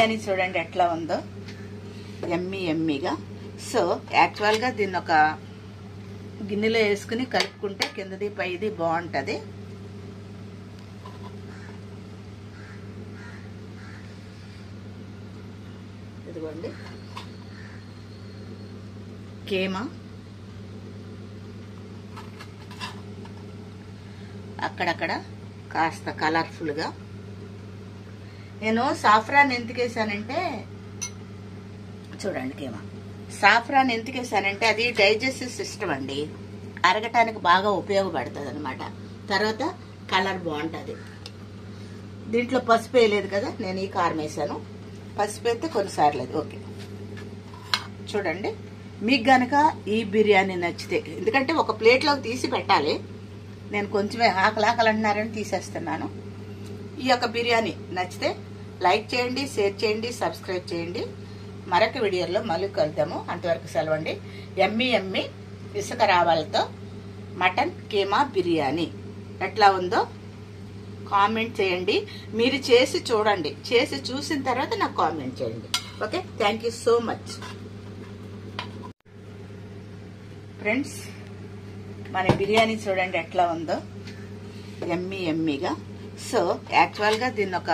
బిర్యానీ చూడండి ఎట్లా ఉందో, ఎమ్మీగా. సో యాక్చువల్గా దీన్ని ఒక గిన్నెలో వేసుకుని కలుపుకుంటే కిందది పైది బాగుంటుంది. ఇదిగోండి కేమా, అక్కడక్కడ కాస్త కలర్ఫుల్గా. నేను సాఫ్రాన్ ఎందుకు వేసానంటే, చూడండి కేమా, సాఫ్రాన్ ఎందుకు వేసానంటే అది డైజెస్టివ్ సిస్టమ్ అండి, అరగటానికి బాగా ఉపయోగపడుతుంది అనమాట. తర్వాత కలర్ బాగుంటుంది. దీంట్లో పసుపు వేయలేదు కదా, నేను ఈ కారం వేసాను. పసుపు అయితే కొన్నిసార్లు అది ఓకే. చూడండి, మీకు గనక ఈ బిర్యానీ నచ్చితే, ఎందుకంటే ఒక ప్లేట్లోకి తీసి పెట్టాలి, నేను కొంచెమే ఆకలి అంటున్నారని తీసేస్తున్నాను. ఈ యొక్క బిర్యానీ నచ్చితే లైక్ చేయండి, షేర్ చేయండి, సబ్స్క్రైబ్ చేయండి. మరొక వీడియోలో మళ్ళీ కలుద్దాము. అంతవరకు సెలవండి. ఎమ్మీ ఇసుక రావాలతో మటన్ కీమా బిర్యానీ ఎట్లా ఉందో కామెంట్ చేయండి. మీరు చేసి చూడండి, చేసి చూసిన తర్వాత నాకు కామెంట్ చేయండి. Okay, thank you so much friends. మన బిర్యానీ చూడండి ఎట్లా ఉందో, ఎమ్మీగా. సో యాక్చువల్గా దీన్ని ఒక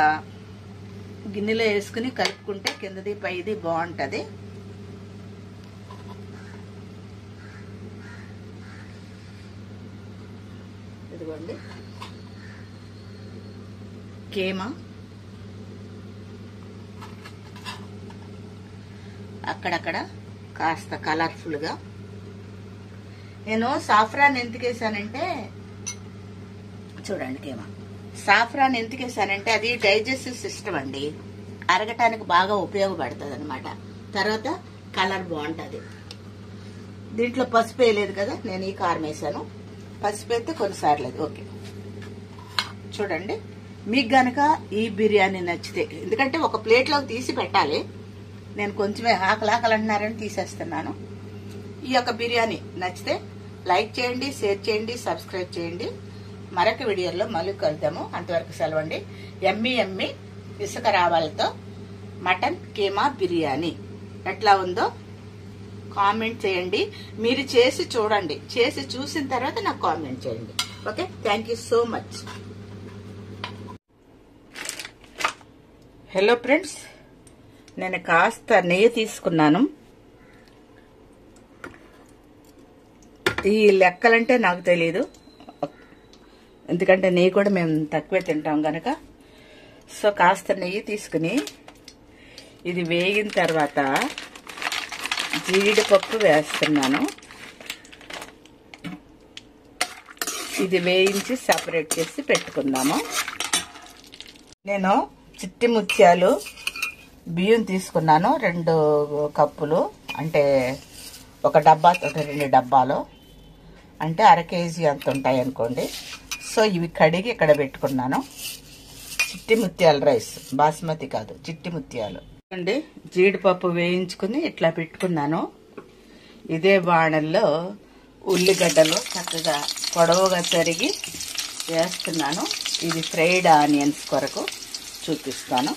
గిన్నెలో వేసుకుని కలుపుకుంటే కిందది పైది బాగుంటుంది. ఇదిగోండి కేమా, అక్కడక్కడ కాస్త కలర్ఫుల్గా. నేను సాఫ్రాన్ ఎందుకు వేసానంటే, చూడండి కేమా, సాఫ్రాన్ ఎందుకు వేసానంటే అది డైజెస్టివ్ సిస్టమ్ అండి, అరగటానికి బాగా ఉపయోగపడుతుంది అనమాట. తర్వాత కలర్ బాగుంటుంది. దీంట్లో పసుపు వేయలేదు కదా, నేను ఈ కారం వేసాను. పసుపు అయితే కొన్నిసార్లు అది ఓకే. చూడండి, మీకు గనక ఈ బిర్యానీ నచ్చితే, ఎందుకంటే ఒక ప్లేట్లోకి తీసి పెట్టాలి, నేను కొంచెమే ఆకలి అంటున్నారని తీసేస్తున్నాను. ఈ యొక్క బిర్యానీ నచ్చితే లైక్ చేయండి, షేర్ చేయండి, సబ్స్క్రైబ్ చేయండి. మరొక వీడియోలో మళ్ళీ కలుద్దాము. అంతవరకు సెలవండి. ఎమ్మీ ఇసుక రావాలతో మటన్ కీమా బిర్యానీ ఎట్లా ఉందో కామెంట్ చేయండి. మీరు చేసి చూడండి, చేసి చూసిన తర్వాత నాకు కామెంట్ చేయండి. Okay, thank you so much. Hello friends, నేను కాస్త నెయ్యి తీసుకున్నాను. ఈ లెక్కలంటే నాకు తెలీదు, ఎందుకంటే నెయ్యి కూడా మేము తక్కువే తింటాం కనుక. సో కాస్త నెయ్యి తీసుకుని ఇది వేగిన తర్వాత జీడిపప్పు వేస్తున్నాను. ఇది వేయించి సపరేట్ చేసి పెట్టుకుందాము. నేను చిట్టి ముత్యాలు బియ్యం తీసుకున్నాను, 2 కప్పులు, అంటే ఒక డబ్బా, 2 డబ్బాలు, అంటే అర కేజీ అంత ఉంటాయి అనుకోండి. సో ఇవి కడిగి ఇక్కడ పెట్టుకున్నాను. చిట్టి ముత్యాల రైస్, బాస్మతి కాదు, చిట్టి ముత్యాలు అండి. జీడిపప్పు వేయించుకుని ఇట్లా పెట్టుకున్నాను. ఇదే బాణల్లో ఉల్లిగడ్డలు చక్కగా పొడవుగా తరిగి వేస్తున్నాను. ఇది ఫ్రైడ్ ఆనియన్స్ కొరకు చూపిస్తాను.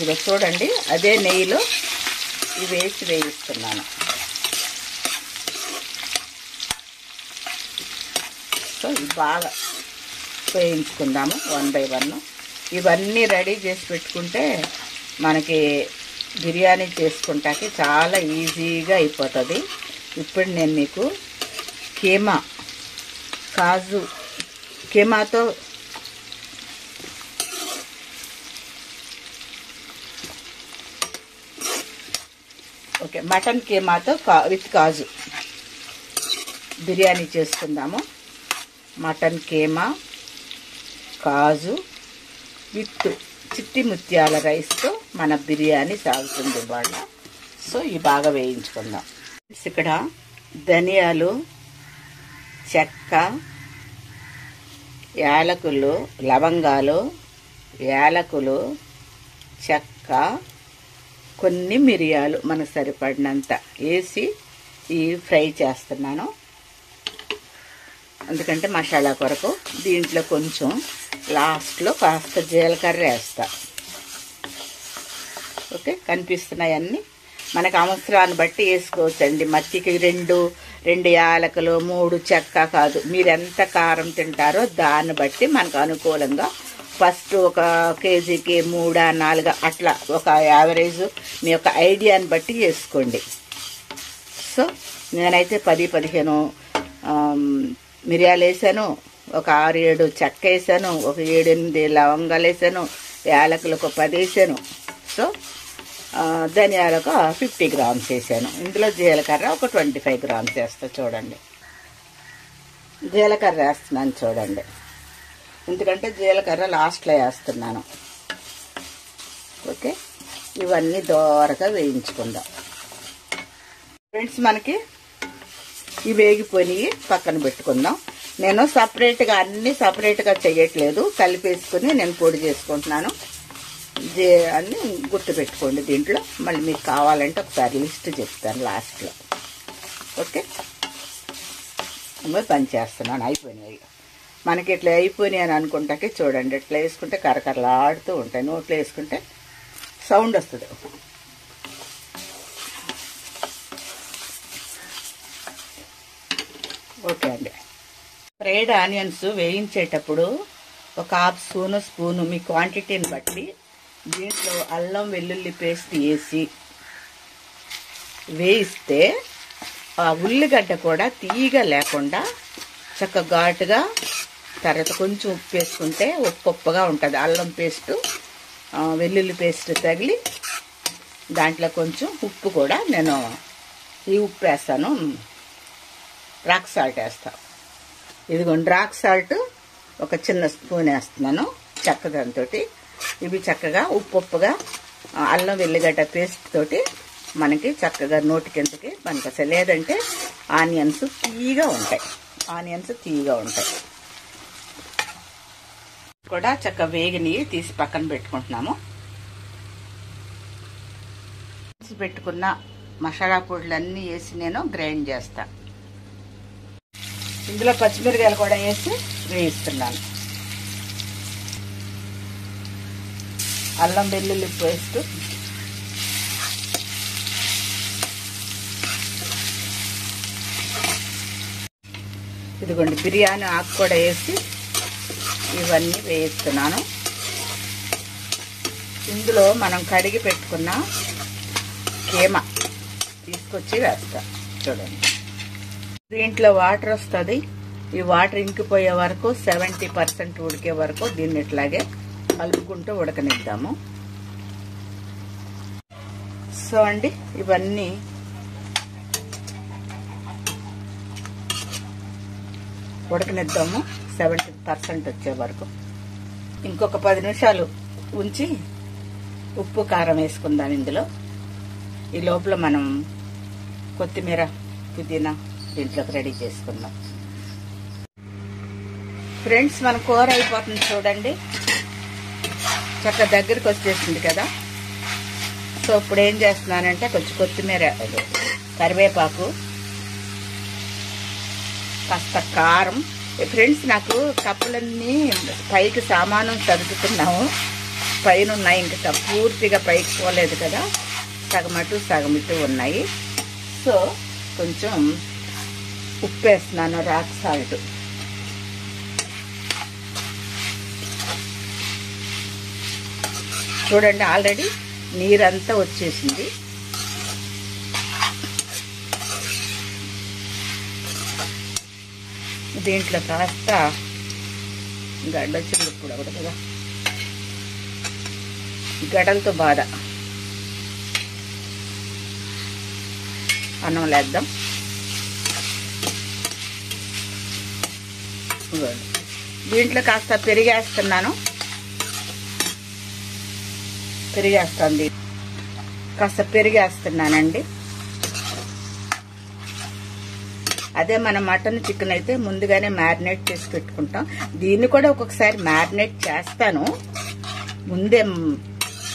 ఇది చూడండి, అదే నెయ్యిలో ఇవి వేసి వేయిస్తున్నాను. సో ఇవి బాగా వేయించుకుందాము 1 by 1. ఇవన్నీ రెడీ చేసి పెట్టుకుంటే మనకి బిర్యానీ చేసుకుంటాకి చాలా ఈజీగా అయిపోతుంది. ఇప్పుడు నేను మీకు కీమా, కాజు కీమాతో ఓకే, మటన్ కీమాతో విత్ కాజు బిర్యానీ చేసుకుందాము. మటన్ కీమా, కాజు విత్ చిట్టి ముత్యాల రైస్తో మన బిర్యానీ సాగుతుంది ఇవాళ. సో ఇవి బాగా వేయించుకుందాం. ఇక్కడ ధనియాలు, చెక్క, యాలకులు, లవంగాలు, యాలకులు, చెక్క, కొన్ని మిరియాలు మనకు సరిపడినంత వేసి ఈ ఫ్రై చేస్తున్నాను. ఎందుకంటే మసాలా కొరకు. దీంట్లో కొంచెం లాస్ట్లో కాస్త జీలకర్ర వేస్తా. ఓకే, కనిపిస్తున్నాయి అన్నీ. మనకు అవసరాన్ని బట్టి వేసుకోవచ్చండి. మత్తికి 2 యాలకులు, 3 చెక్క కాదు, మీరు ఎంత కారం తింటారో దాన్ని బట్టి మనకు అనుకూలంగా ఫస్ట్ ఒక కేజీకి 3, 4 అట్లా ఒక యావరేజ్ మీ యొక్క ఐడియాని బట్టి వేసుకోండి. సో నేనైతే 10-15 మిరియాలు వేసాను, ఒక 6-7 చెక్క వేసాను, ఒక 7-8 లవంగాలు వేసాను, యాలకులు ఒక 10 వేసాను. సో ధనియాలు ఒక 50 గ్రామ్స్ వేసాను. ఇందులో జీలకర్ర ఒక 25 గ్రామ్స్ వేస్తా. చూడండి, జీలకర్ర వేస్తున్నాను చూడండి, ఎందుకంటే జీలకర్ర లాస్ట్లో వేస్తున్నాను. ఓకే, ఇవన్నీ దోరగా వేయించుకుందాం ఫ్రెండ్స్. మనకి ఇవి వేగిపోయి పక్కన పెట్టుకుందాం. నేను సపరేట్గా అన్నీ సపరేట్గా చేయట్లేదు, కలిపేసుకుని నేను పొడి చేసుకుంటున్నాను. అన్నీ గుర్తు పెట్టుకోండి. దీంట్లో మళ్ళీ మీకు కావాలంటే ఒకసారి లిస్ట్ చెప్తాను లాస్ట్లో. ఓకే, పని చేస్తున్నాను. అయిపోయినాయి మనకి. ఇట్లా అయిపోయినాయి అని అనుకుంటాకి చూడండి, ఇట్లా వేసుకుంటే కరకరలాడుతూ ఉంటాయి. నోట్లో వేసుకుంటే సౌండ్ వస్తుంది. ఓకే అండి. ఫ్రైడ్ ఆనియన్స్ వేయించేటప్పుడు ఒక హాఫ్ స్పూను మీ క్వాంటిటీని బట్టి దీంట్లో అల్లం వెల్లుల్లి పేస్ట్ వేసి వేయిస్తే ఆ ఉల్లిగడ్డ కూడా తీయగా లేకుండా చక్కగా ఘాటుగా, తర్వాత కొంచెం ఉప్పు వేసుకుంటే ఉప్పుగా ఉంటుంది. అల్లం పేస్టు, వెల్లుల్లి పేస్ట్ తగిలి దాంట్లో కొంచెం ఉప్పు కూడా నేను ఈ ఉప్పు వేస్తాను, రాక్ సాల్ట్ వేస్తాను. ఇదిగోండి రాక్ సాల్ట్ ఒక చిన్న స్పూన్ వేస్తున్నాను చక్కదాంతో. ఇవి చక్కగా ఉప్పుగా అల్లం వెల్లిగడ్డ పేస్ట్ తోటి మనకి చక్కగా నోటి కిందకి పనికొస్తాయి. లేదంటే ఆనియన్స్ తీయగా ఉంటాయి, కూడా చక్కగా వేగిని తీసి పక్కన పెట్టుకుంటున్నాము. పెట్టుకున్న మసాలా పొడులన్నీ వేసి నేను గ్రైండ్ చేస్తాను. ఇందులో పచ్చిమిరకాయలు కూడా వేసి వేయిస్తున్నాను. అల్లం వెల్లుల్లి పేస్ట్, ఇదిగోండి బిర్యానీ ఆకు కూడా వేసి ఇవన్నీ వేయిస్తున్నాను. ఇందులో మనం కడిగి పెట్టుకున్న కీమా తీసుకొచ్చి వేస్తా. చూడండి, దీంట్లో వాటర్ వస్తుంది. ఈ వాటర్ ఇంకిపోయే వరకు 70% ఉడికే వరకు దీన్ని ఇట్లాగే కలుపుకుంటూ ఉడకనిద్దాము. సో అండి, ఇవన్నీ ఉడకనిద్దాము 70% వచ్చే వరకు. ఇంకొక 10 నిమిషాలు ఉంచి ఉప్పు కారం వేసుకుందాం ఇందులో. ఈ లోపల మనం కొత్తిమీర, పుదీనా దీంట్లోకి రెడీ చేసుకుందాం. ఫ్రెండ్స్, మన కూర అయిపోతుంది చూడండి, చక్కగా దగ్గరికి వచ్చేసింది కదా. సో ఇప్పుడు ఏం చేస్తున్నానంటే కొంచెం కొత్తిమీర, కరివేపాకు, కాస్త కారం. ఫ్రెండ్స్, నాకు కప్పులన్నీ పైకి సామానం సర్దుతున్నాము, పైన ఉన్నాయి, ఇంకా పూర్తిగా పైకి పోలేదు కదా, సగమటు సగమిటు ఉన్నాయి. సో కొంచెం ఉప్పు వేస్తున్నాను, రాక్ సాల్ట్. చూడండి, ఆల్రెడీ నీరంతా వచ్చేసింది. దీంట్లో కాస్త గడ్డ చిల్లుప్పుడు ఒకటి కదా, గడలతో బాధ అన్నం లేద్దాం. దీంట్లో కాస్త పెరిగేస్తున్నాను, కాస్త పెరిగేస్తున్నానండి. అదే మన మటన్ చికెన్ అయితే ముందుగానే మ్యారినేట్ చేసి పెట్టుకుంటాం. దీన్ని కూడా ఒక్కొక్కసారి మ్యారినేట్ చేస్తాను, ముందే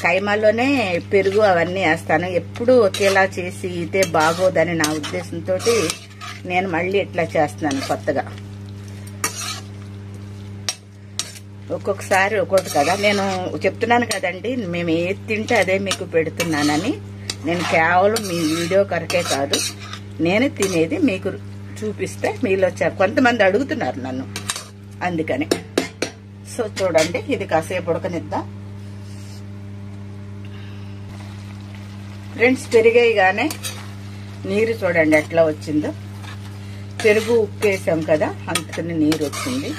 కైమాలోనే పెరుగు అవన్నీ వేస్తాను. ఎప్పుడు ఒకేలా చేసి ఇదే బాగోదని నా ఉద్దేశంతో నేను మళ్ళీ ఇట్లా చేస్తున్నాను కొత్తగా. ఒక్కొక్కసారి ఒక్కొక్కటి కదా. నేను చెప్తున్నాను కదండి, మేము ఏది తింటే అదే మీకు పెడుతున్నానని. నేను కేవలం మీ వీడియో కొరకే కాదు, నేను తినేది మీకు చూపిస్తే మీలో కొంతమంది అడుగుతున్నారు నన్ను, అందుకని. సో చూడండి, ఇది కాసేపు ఉడకనిద్దాం ఫ్రెండ్స్. పెరిగేయగానే నీరు చూడండి ఎట్లా వచ్చిందో. పెరుగు ఉప్పు వేసాం కదా, అందుకని నీరు వచ్చింది.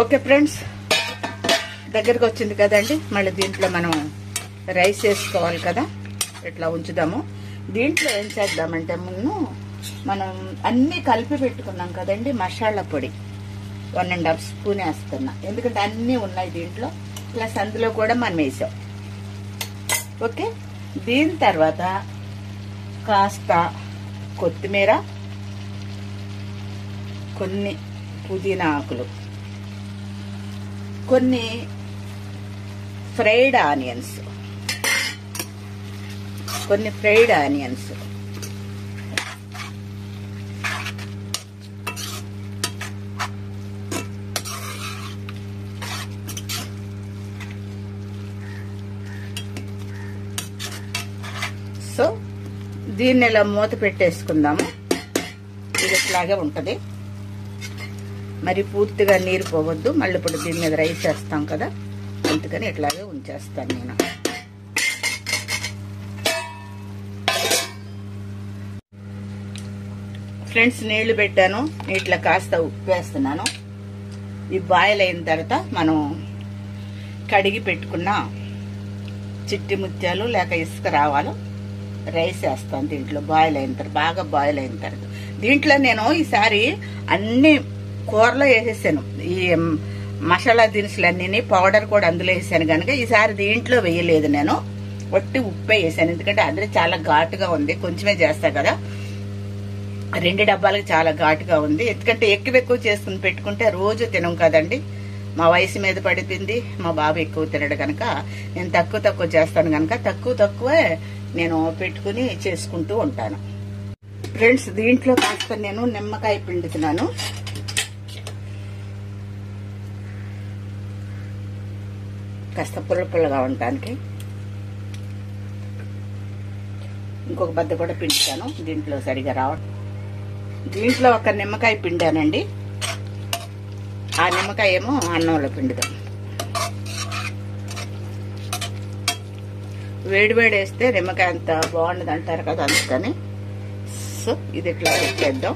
ఓకే ఫ్రెండ్స్, దగ్గరకు వచ్చింది కదండి. మళ్ళీ దీంట్లో మనం రైస్ వేసుకోవాలి కదా, ఇట్లా ఉంచుదాము. దీంట్లో ఏం చేద్దామంటే, ముందు మనం అన్నీ కలిపి పెట్టుకున్నాం కదండి. మసాలా పొడి 1½ స్పూన్ వేస్తున్నా, ఎందుకంటే అన్నీ ఉన్నాయి దీంట్లో, ప్లస్ అందులో కూడా మనం వేసాం. ఓకే, దీని తర్వాత కాస్త కొత్తిమీర, కొన్ని పుదీనా ఆకులు, కొన్ని ఫ్రైడ్ ఆనియన్స్, సో దీన్ని ఇలా మూత పెట్టేసుకుందాము. ఇది ఇట్లాగే ఉంటది, మరి పూర్తిగా నీరు పోవద్దు. మళ్ళీ ఇప్పుడు దీని మీద రైస్ వేస్తాం కదా, అందుకని ఇట్లాగే ఉంచేస్తాను నేను. ఫ్రెండ్స్, నీళ్లు పెట్టాను, నీటిలో కాస్త ఉప్పు వేస్తున్నాను. ఈ బాయిల్ అయిన తర్వాత మనం కడిగి పెట్టుకున్న చిట్టి ముత్యాలు లేక ఇసుక రావాలు రైస్ వేస్తాను దీంట్లో. బాయిల్ అయిన తర్వాత, బాగా బాయిల్ అయిన తర్వాత దీంట్లో నేను ఈసారి అన్ని కూరలో వేసేసాను. ఈ మసాలా దినుసులన్నీ పౌడర్ కూడా అందులో వేసాను కనుక ఈసారి దీంట్లో వేయలేదు. నేను ఒట్టి ఉప్పే వేసాను, ఎందుకంటే అందులో చాలా ఘాటుగా ఉంది. కొంచెమే చేస్తా కదా, 2 డబ్బాలకు చాలా ఘాటుగా ఉంది. ఎందుకంటే ఎక్కువ చేసుకుని పెట్టుకుంటే రోజు తినం కదండి. మా వయసు మీద పడిపోయింది, మా బాబు ఎక్కువ తినడు కనుక నేను తక్కువ చేస్తాను కనుక తక్కువే నేను పెట్టుకుని చేసుకుంటూ ఉంటాను. ఫ్రెండ్స్, దీంట్లో కాస్త నేను నిమ్మకాయ పిండుతున్నాను. కాస్త పుల్లగా ఉండటానికి. ఇంకొక బద్ద కూడా పిండుతాను దీంట్లో సరిగా రావడం. దీంట్లో ఒక నిమ్మకాయ పిండానండి, ఆ నిమ్మకాయ ఏమో అన్నంలో పిండుదాం. వేడి వేస్తే నిమ్మకాయ అంత బాగుండదు అంటారు కదా, అందుకని. సో ఇది ఇట్లా పెట్టేద్దాం.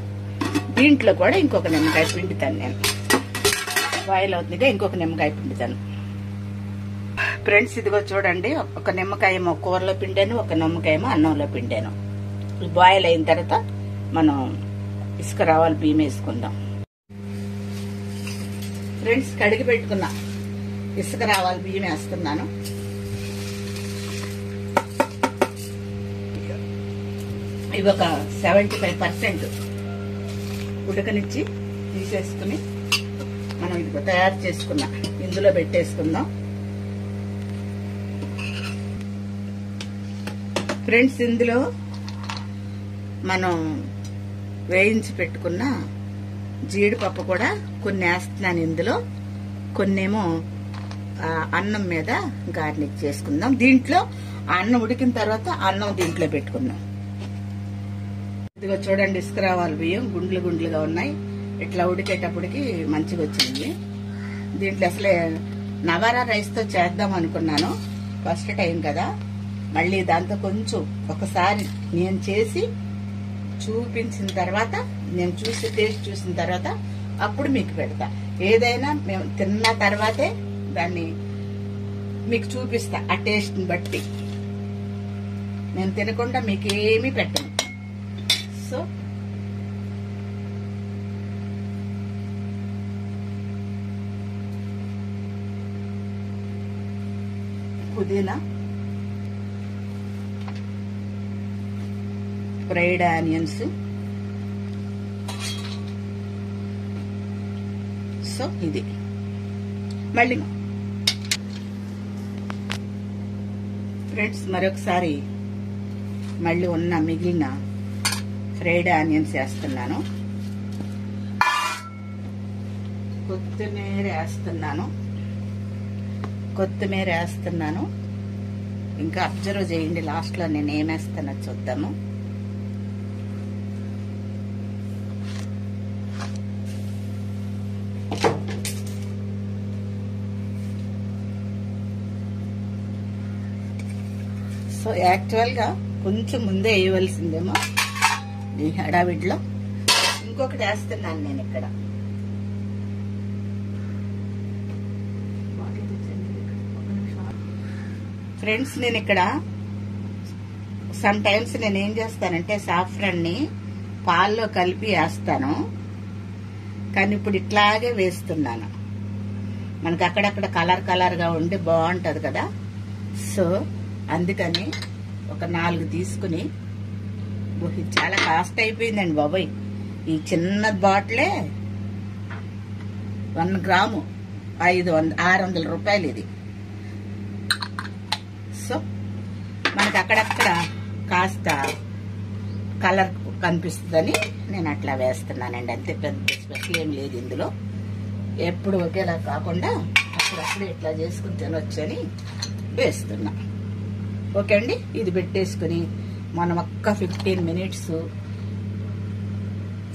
దీంట్లో కూడా ఇంకొక నిమ్మకాయ పిండుతాను నేను. బాయిల్ అవుతుందిగా ఇంకొక నిమ్మకాయ పిండుతాను. ఫ్రెండ్స్, ఇదిగో చూడండి, ఒక నిమ్మకాయ ఏమో కూరలో పిండాను, ఒక నిమ్మకాయ ఏమో అన్నంలో పిండాను. బాయిల్ అయిన తర్వాత మనం ఇసుక రావాలి బియ్యం వేసుకుందాం. ఫ్రెండ్స్, కడిగి పెట్టుకున్నా ఇసుక రావాలి బియ్యం వేస్తున్నాను. ఇవి ఒక 75% ఉడకనిచ్చి తీసేసుకుని మనం ఇది తయారు చేసుకున్నా ఇందులో పెట్టేసుకుందాం. ఫ్రెండ్స్, ఇందులో మనం వేయించి పెట్టుకున్న జీడిపప్పు కూడా కొన్ని వేస్తున్నాను ఇందులో, కొన్నేమో అన్నం మీద గార్నిష్ చేసుకుందాం. దీంట్లో అన్నం ఉడికిన తర్వాత అన్నం దీంట్లో పెట్టుకుందాం. ఇదిగో చూడండి, ఇసుక రావాలి బియ్యం గుండ్లుగా ఉన్నాయి. ఇట్లా ఉడికేటప్పటికి మంచిగా వచ్చింది. దీంట్లో అసలే నవారా రైస్ తో చేద్దాం అనుకున్నాను, ఫస్ట్ టైం కదా. మళ్ళీ దాంతో కొంచెం ఒకసారి నేను చేసి చూపించిన తర్వాత, నేను టేస్ట్ చూసిన తర్వాత అప్పుడు మీకు పెడతా. ఏదైనా మేము తిన్న తర్వాతే దాన్ని మీకు చూపిస్తా, ఆ టేస్ట్ ని బట్టి. నేను తినకుండా మీకు ఏమీ పెట్టను. సో పుదీనా, ఫ్రైడ్ ఆనియన్స్, సో ఇది మళ్ళీ ఫ్రెండ్స్ మరొకసారి మళ్ళీ ఉన్న మిగిలిన ఫ్రైడ్ ఆనియన్స్ వేస్తున్నాను. కొత్తిమీర వేస్తున్నాను. ఇంకా అబ్జర్వ్ చేయండి, లాస్ట్ లో నేను ఏమేస్తానో చూద్దాము. సో యాక్చువల్ గా కొంచెం ముందే వేయవలసిందేమో ఈ హడావిడిలో. ఇంకొకటి వేస్తున్నాను నేను ఇక్కడ. ఫ్రెండ్స్ నేను ఇక్కడ సమ్ టైమ్స్ నేను ఏం చేస్తానంటే సాఫ్రాన్ ని పాల్లో కలిపి వేస్తాను, కానీ ఇప్పుడు ఇట్లాగే వేస్తున్నాను. మనకు అక్కడక్కడ కలర్ గా ఉండి బాగుంటది కదా. సో అందుకని ఒక 4 తీసుకుని, చాలా కాస్ట్ అయిపోయిందండి బాబాయ్. ఈ చిన్న బాటిలే 1 గ్రాము 600 రూపాయలు ఇది. సో మనకి అక్కడక్కడ కాస్త కలర్ కనిపిస్తుందని నేను అట్లా వేస్తున్నానండి. అంతే, పెద్ద స్పెషల్ ఏం లేదు ఇందులో. ఎప్పుడు ఒకేలా కాకుండా అప్పుడప్పుడు ఇట్లా చేసుకుని తినొచ్చని వేస్తున్నా. ఓకే అండి, ఇది పెట్టేసుకుని మనం ఒక్క 15 మినిట్స్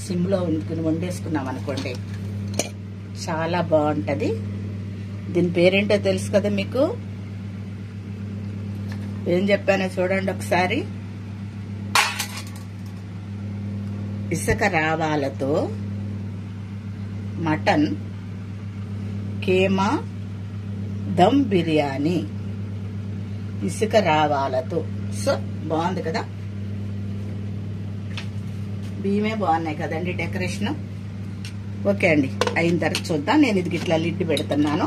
సిమ్లో ఉంచుకుని వండేసుకున్నాం అనుకోండి, చాలా బాగుంటది. దీని పేరేంటో తెలుసు కదా మీకు, ఏం చెప్పానో చూడండి ఒకసారి. ఇసుక రావాలతో మటన్ కేమా దమ్ బిర్యానీ. ఇసుక రావాలతో. సో బాగుంది కదా, బియ్యమే బాగున్నాయి కదండి డెకరేషన్. ఓకే అండి, అయిన తర్వాత చూద్దాం. నేను ఇది ఇట్లా లిడ్ పెడుతున్నాను.